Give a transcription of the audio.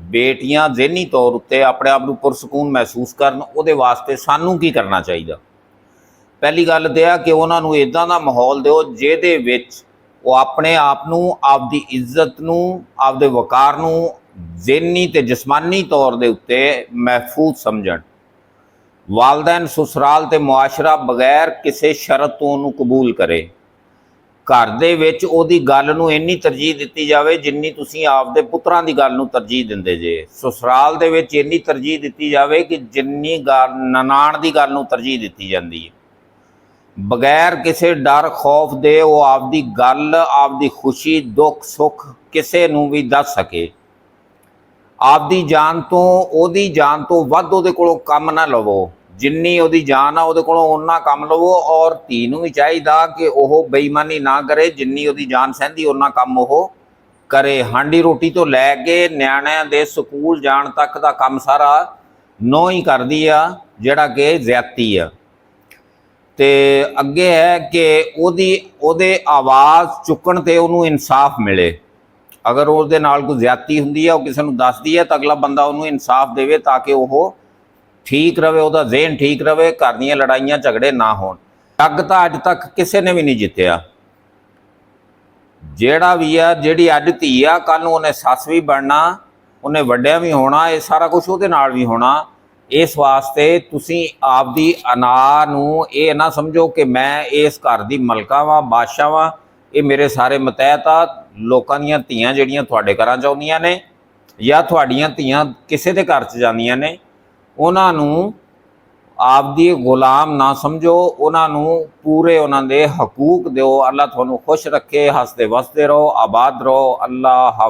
बेटियां ज़हनी तौर उत्ते अपने आप नूं पुरसकून महसूस करन, उहदे वास्ते सानूं की करना चाहिए। पहली गल तो है कि उन्होंने इदां दा माहौल दिओ जिहदे विच वो अपने आप नूं, आपदी इज्जत नूं, आपदे वकार नूं ज़हनी ते जिस्मानी तौर दे उत्ते महफूज समझण। वालदैन ससुराल ते मुआशरा बगैर किसी शरत तो उन्होंने कबूल करे। घर दे विच उहदी गल नूं इन्नी तरजीह दित्ती जावे जिन्नी तुसीं आपदे पुत्रां दी गल नूं तरजीह दिंदे जे। ससुराल दे विच इन्नी तरजीह दित्ती जावे कि जिन्नी गल ननाण दी गल नूं तरजीह दित्ती जांदी है। बगैर किसी डर खौफ दे वो आपदी गल, आपदी खुशी, दुख सुख किसी नूं भी दस सके। आपदी जान तो, ओहदी जान तो वध उहदे कोलों कम ना लवो, जिन्नी उहदी जान आ उहदे कोलों उन्ना कम लवो। और धी नूं भी चाहिदा कि ओह बेईमानी ना करे, जिन्नी उहदी जान सहंदी उन्ना कम ओह करे। हांडी रोटी तो लैके निआणिਆਂ दे स्कूल जाण तक दा काम सारा नौं ही करदी आ, जिहड़ा कि ज़्यादती आ। ते अगे है कि ओहदे आवाज़ चुकण ते उहनूं इंसाफ मिले। अगर उसदे नाल कोई ज़्यादती हुंदी है, वो किसी नूं दसदी है, तो अगला बंदा उहनूं इंसाफ देवे ताकि वह ठीक रहे, उसका ज़हन ठीक रहे, घर दीआं लड़ाइयां झगड़े ना होण। जग तां अज तक किसी ने भी नहीं जित्तिया। जिहड़ा भी आ, जिहड़ी अज धी आ, कल नूं उहने सस भी बनना, उहने वड्डिया भी होना, ये सारा कुछ उहदे नाल भी होना। इस वास्ते तुसीं आपदी अना नूं ये ना समझो कि मैं इस घर दी मलका वां, बादशाह वां, ये मेरे सारे मतैहत आ। लोकां दीआं धीआं जिहड़ियां तुहाडे घरां च आउंदियां ने या तुहाडीआं धीआं किसी दे घर च जांदियां ने, उहनां नूं आपदी गुलाम ना समझो, उहनां नूं पूरे उहनां दे हकूक दिओ। अल्लाह तुहानूं खुश रखे, हसदे वसदे रहो, आबाद रहो। अल्लाह हाफ़िज़।